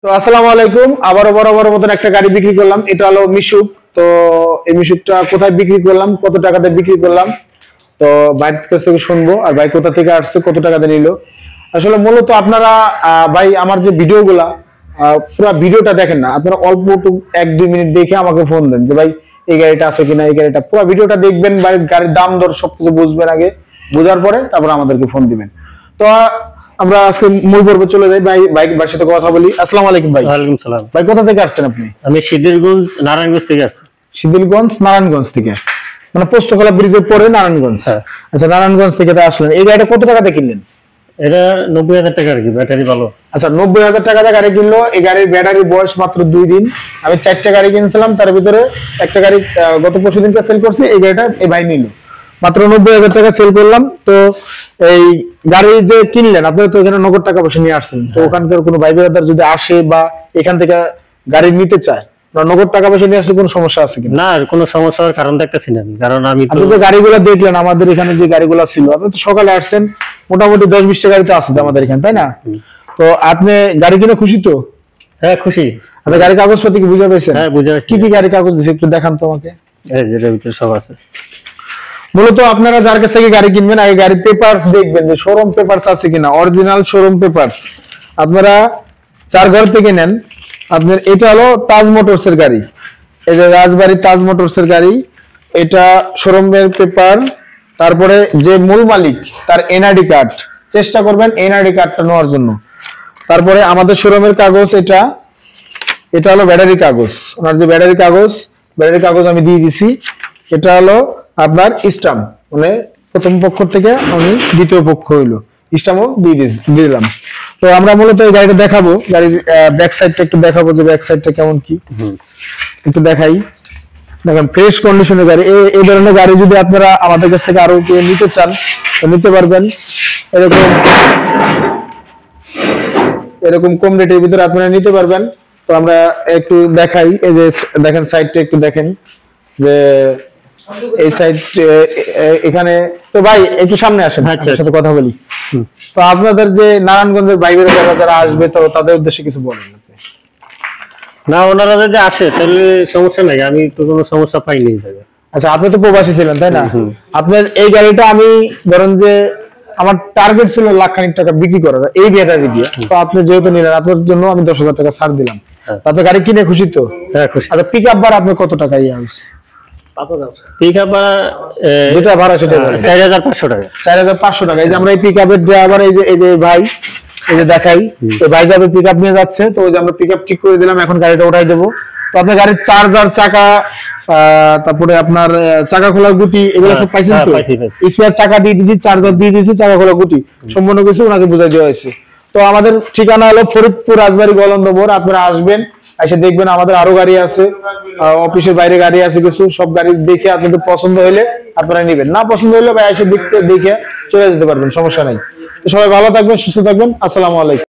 তো আসসালামু আলাইকুম, আবারও বরাবর মতন একটা গাড়ি বিক্রি করলাম। এটা হলো মিশুক। তো এই মিশুকটা কোথায় বিক্রি করলাম, কত টাকাতে বিক্রি করলাম, তো ভাইয়ের কাছ থেকে শুনবো। আর ভাই কোথা থেকে আসছে, কত টাকাতে নিল। আসলে মূলত আপনারা ভাই আমার যে ভিডিওগুলা পুরো ভিডিওটা দেখেন না, আপনারা অল্প একটু 1-2 মিনিট দেখে আমাকে ফোন দেন যে ভাই এই গাড়িটা আছে কিনা, এই গাড়িটা। পুরো ভিডিওটা দেখবেন, গাড়ির দাম দর সবকিছু বুঝবেন আগে, বোঝার পরে তারপর আমাদেরকে ফোন দিবেন। তো আমরা আজকে মূল পর্বে চলে যাই। ভাইয়ের সাথে কথা বলি। আসসালামু আলাইকুম ভাই। ওয়ালাইকুম সালাম। ভাই কোথা থেকে আসছেন আপনি? আমি শিডিলগঞ্জ নারায়ণগঞ্জ থেকে আসছি। শিডিলগঞ্জ নারায়ণগঞ্জ থেকে, মানে পোস্তকলা ব্রিজের পরে নারায়ণগঞ্জ। আচ্ছা, নারায়ণগঞ্জ থেকে আসলেন। এই গাড়িটা কত টাকাতে কিনলেন? এটা 90,000 টাকা আর কি, ব্যাটারি ভালো। আচ্ছা, 90,000 টাকাতে গাড়ি কিনলো। এই গাড়ির ব্যাটারি বয়স মাত্র 2 দিন। আমি 4টা গাড়ি কিনছিলাম, তার ভিতরে একটা গাড়ি গত পরশু দিনটা সেল করছি। এই গাড়িটা এই ভাই নিল, মাত্র 90,000 টাকা সেল করলাম। তো এই গাড়ি যে কিনলেন, আপনারা তো এখানে নগদ টাকা পয়সা নিয়ে আসছেন। তো ওখানকার কোনো ভাই ব্রাদার যদি আসে বা এখান থেকে গাড়ি নিতে চায়, নগদ টাকা পয়সা নিয়ে আসলে কোনো সমস্যা আছে কিনা? না, কোনো সমস্যার কারণ দেখতেছি না, কারণ আমি তো যে গাড়িগুলো দেখলেন আমাদের এখানে, যে গাড়িগুলো ছিল, আপনি তো সকালে আসছেন, মোটামুটি 10-20টা গাড়ি তো আছে আমাদের এখানে, তাই না? তো আপনি গাড়ি কিনে খুশি তো? হ্যাঁ, খুশি। আপনি গাড়ির কাগজপত্র কি বুঝে পেয়েছেন? হ্যাঁ, বুঝে পেয়েছি। কি কি গাড়ি কাগজ দিয়েছে একটু দেখান তো আমাকে। এই যেটার ভিতরে সব আছে। মূলত আপনারা যার কাছ থেকে গাড়ি কিনবেন, আগে গাড়ির পেপারস দেখবেন যে শোরুম পেপারস আছে কিনা, অরিজিনাল শোরুম পেপারস। আপনারা 4 ঘর থেকে নেন। আপনার এটা হলো তাজ মোটরস এর গাড়ি, এই যে রাজবাড়ী তাজ মোটরস এর গাড়ি। এটা শোরুমের পেপার। তারপরে যে মূল মালিক তার এনআইডি কার্ড, চেষ্টা করবেন এনআইডি কার্ডটা নেওয়ার জন্য। তারপরে আমাদের শোরুমের কাগজ, এটা হলো ব্যাটারি কাগজ। ওনার যে ব্যাটারি কাগজ আমি দিয়ে দিছি। এটা হলো আপনার স্টাম্প, মানে প্রথম পক্ষ থেকে আমি দ্বিতীয় পক্ষ হইলো, স্টাম্পও দিয়ে দিলাম। তো আমরা মূলত এই গাড়িটা দেখাবো, গাড়ির ব্যাক সাইডটা একটু দেখাবো যে ব্যাক সাইডটা কেমন কি একটু দেখাই। দেখেন, ফ্রেশ কন্ডিশনের গাড়ি। এই ধরনের গাড়ি যদি আপনারা আমাদের কাছ থেকে আরো কেউ নিতে চান তো নিতে পারবেন। এরকম কম রেটের ভিতরে আপনারা নিতে পারবেন। তো আমরা একটু দেখাই। এই যে দেখেন, সাইডটা একটু দেখেন যে এই সাইড এখানে। তো ভাই একটু সামনে আসেন, আপনার সাথে কথা বলি। তো আপনাদের যে নারায়ণগঞ্জের বাইরের যারা আসবে, তো তাদের উদ্দেশ্যে কিছু বলেন আপনি। না, ওনারা যদি আসে তাহলে সমস্যা নাই, আমি তো কোনো সমস্যা পাইনি এই জায়গায়। আচ্ছা, আপনি তো প্রবাসী ছিলেন, তাই না? আপনার এই গাড়িটা আমি ধরেন যে আমার টার্গেট ছিল লাখখানিক টাকা বিক্রি করার এই ব্যাটারি দিয়ে। তো আপনি যেহেতু নিলেন, আপনার জন্য আমি 10,000 টাকা ছাড় দিলাম। আপনি গাড়ি কিনে খুশি তো? হ্যাঁ, খুশি। আচ্ছা, পিক আপ ভাড়া আপনি কত টাকা হয়েছে? পিক আপ যেটা ভাড়া সেটা 4,500 টাকা। 4,500 টাকা। এই যে আমরা এই পিক আপের ড্রাইভার, এই যে ভাই, এই যে দেখাই, এই ভাই যাবে পিক আপ নিয়ে যাচ্ছে। তো ওই যে আমরা পিক আপ ঠিক করে দিলাম, এখন গাড়িটা উঠাই দেবো। তো আপনার গাড়ির চার্জার, চাকা, তারপরে আপনার চাকা খোলার গুটি, এগুলো সব পাইছেন তো? স্পেয়ার চাকা দিয়ে দিয়েছি, চার্জার দিয়ে দিয়েছি, চাকা খোলার গুটি সম্পূর্ণ কিছু ওনাকে বুঝাই দেওয়া হয়েছে। তো আমাদের ঠিকানা হলো ফরিদপুর রাজবাড়ী গলন্দ মোড়। আপনারা আসবেন, এসে দেখবেন আমাদের আরো গাড়ি আছে, অফিসের বাইরে গাড়ি আছে কিছু। সব গাড়ি দেখে আপনাদের পছন্দ হলে আপনারা নেবেন, না পছন্দ হলে ভাই এসে দেখে চলে যেতে পারবেন, সমস্যা নাই। তো সবাই ভালো থাকবেন, সুস্থ থাকবেন। আসসালামু আলাইকুম।